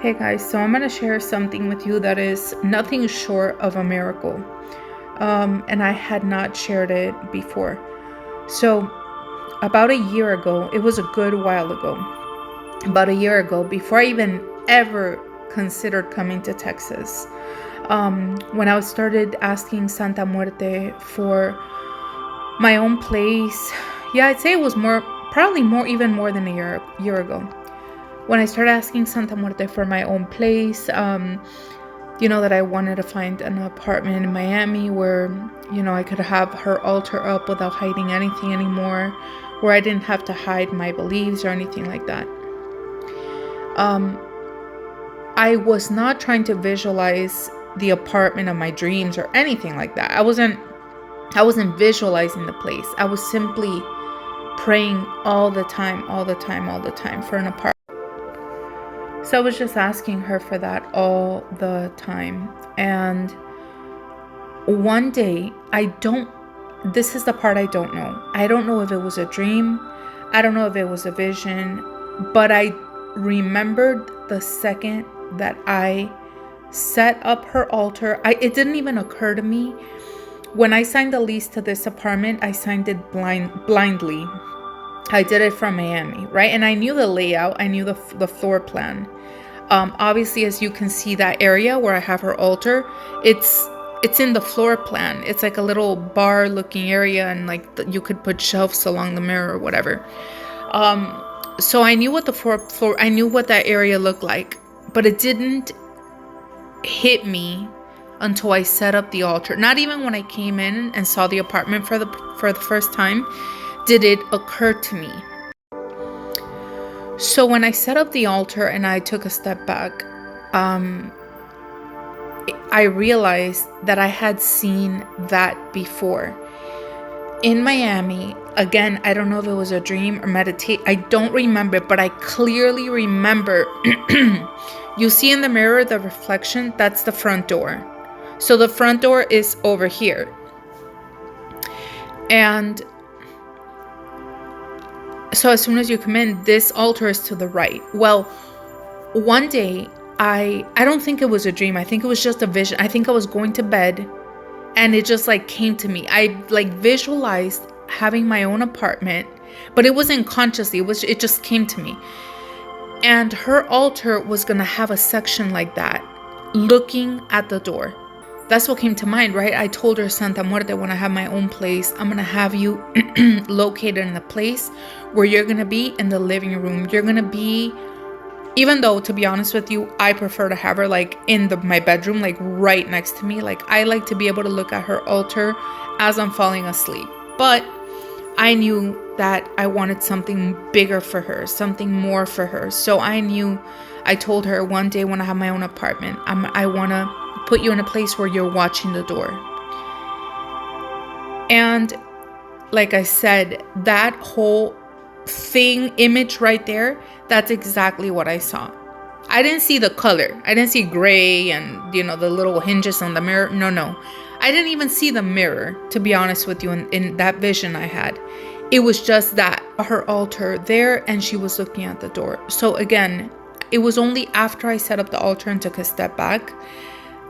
Hey guys, so I'm going to share something with you that is nothing short of a miracle. And I had not shared it before. So, about a year ago, it was a good while ago, about a year ago, before I even ever considered coming to Texas, when I started asking Santa Muerte for my own place, yeah, I'd say it was probably even more than a year ago. When I started asking Santa Muerte for my own place, that I wanted to find an apartment in Miami where, I could have her altar up without hiding anything anymore, where I didn't have to hide my beliefs or anything like that. I was not trying to visualize the apartment of my dreams or anything like that. I wasn't visualizing the place. I was simply praying all the time for an apartment. So I was just asking her for that all the time. And one day, this is the part I don't know. I don't know if it was a dream. I don't know if it was a vision. But I remembered the second that I set up her altar. It didn't even occur to me. When I signed the lease to this apartment, I signed it blindly. I did it from Miami, right? And I knew the layout. I knew the floor plan. Obviously, as you can see, that area where I have her altar, it's in the floor plan. It's like a little bar looking area, and like you could put shelves along the mirror or whatever. So I knew what the floor, I knew what that area looked like, but it didn't hit me until I set up the altar. Not even when I came in and saw the apartment for the first time did it occur to me. So when I set up the altar and I took a step back, I realized that I had seen that before. In Miami, again, I don't know if it was a dream or meditate. I don't remember, but I clearly remember you see in the mirror the reflection, that's the front door. So the front door is over here. And so as soon as you come in, this altar is to the right. Well, one day, I don't think it was a dream. I think it was just a vision. I think I was going to bed and it just like came to me. I like visualized having my own apartment, but it wasn't consciously. It just came to me. And her altar was going to have a section like that, looking at the door. That's what came to mind, right? I told her, Santa Muerte, when I have my own place, I'm going to have you located in the place where you're going to be in the living room. You're going to be, even though, to be honest with you, I prefer to have her like in my bedroom, like right next to me. Like I like to be able to look at her altar as I'm falling asleep. But I knew that I wanted something bigger for her, something more for her. So I told her one day when I have my own apartment, I want to put you in a place where you're watching the door. And like I said, that whole image right there, that's exactly what I saw. I didn't see the color. I didn't see gray and, the little hinges on the mirror. No. I didn't even see the mirror, to be honest with you, in that vision I had. It was just that, her altar there, and she was looking at the door. So again, it was only after I set up the altar and took a step back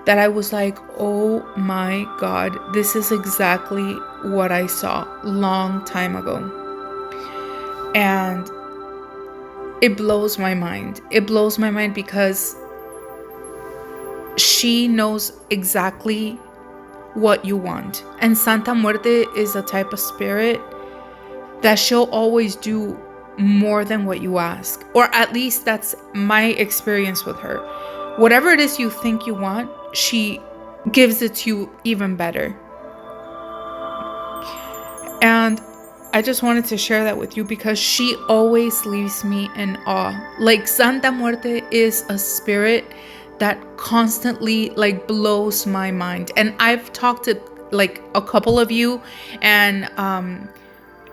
that I was like, oh my God, this is exactly what I saw long time ago. And it blows my mind. It blows my mind because she knows exactly what you want. And Santa Muerte is a type of spirit that she'll always do more than what you ask. Or at least that's my experience with her. Whatever it is you think you want, she gives it to you even better. And I just wanted to share that with you because she always leaves me in awe. Like Santa Muerte is a spirit that constantly like blows my mind. And I've talked to like a couple of you and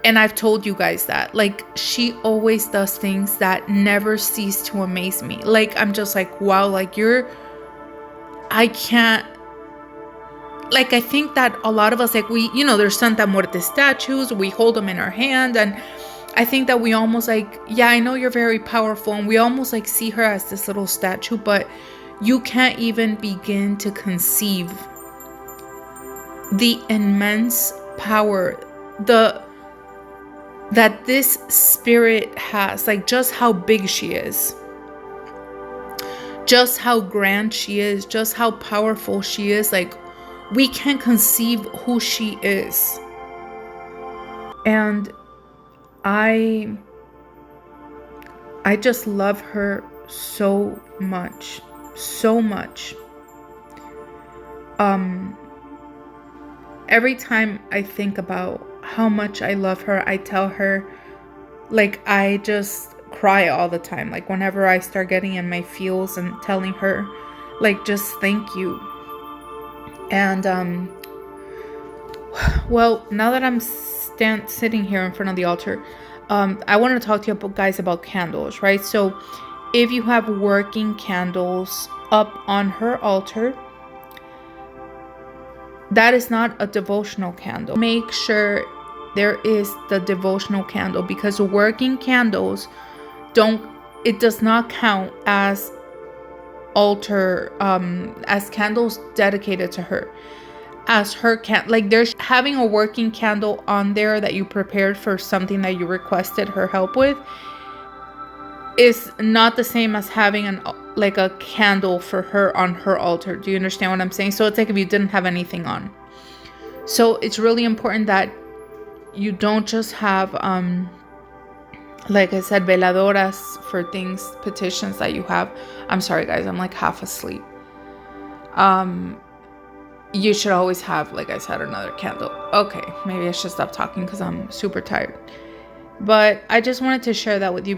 I've told you guys that like she always does things that never cease to amaze me. Like I'm just like, wow, like I can't, like I think that a lot of us, like we, there's Santa Muerte statues, we hold them in our hand, and I think that we almost like, yeah, I know you're very powerful, and we almost like see her as this little statue, but you can't even begin to conceive the immense power that this spirit has, like just how big she is, just how grand she is, just how powerful she is. Like, we can't conceive who she is. And I just love her so much, so much. Every time I think about how much I love her, I tell her, like, I just cry all the time. Like, whenever I start getting in my feels and telling her, like, just thank you. And well, now that I'm sitting here in front of the altar, I want to talk to you guys about candles, right? So if you have working candles up on her altar, that is not a devotional candle. Make sure there is the devotional candle, because working candles it does not count as altar, as candles dedicated to her. As her like, there's having a working candle on there that you prepared for something that you requested her help with is not the same as having a candle for her on her altar. Do you understand what I'm saying? So it's like if you didn't have anything on. So it's really important that you don't just have like I said, veladoras for things, petitions that you have. I'm sorry guys, I'm like half asleep. You should always have, like I said, another candle. Okay, maybe I should stop talking because I'm super tired. But I just wanted to share that with you.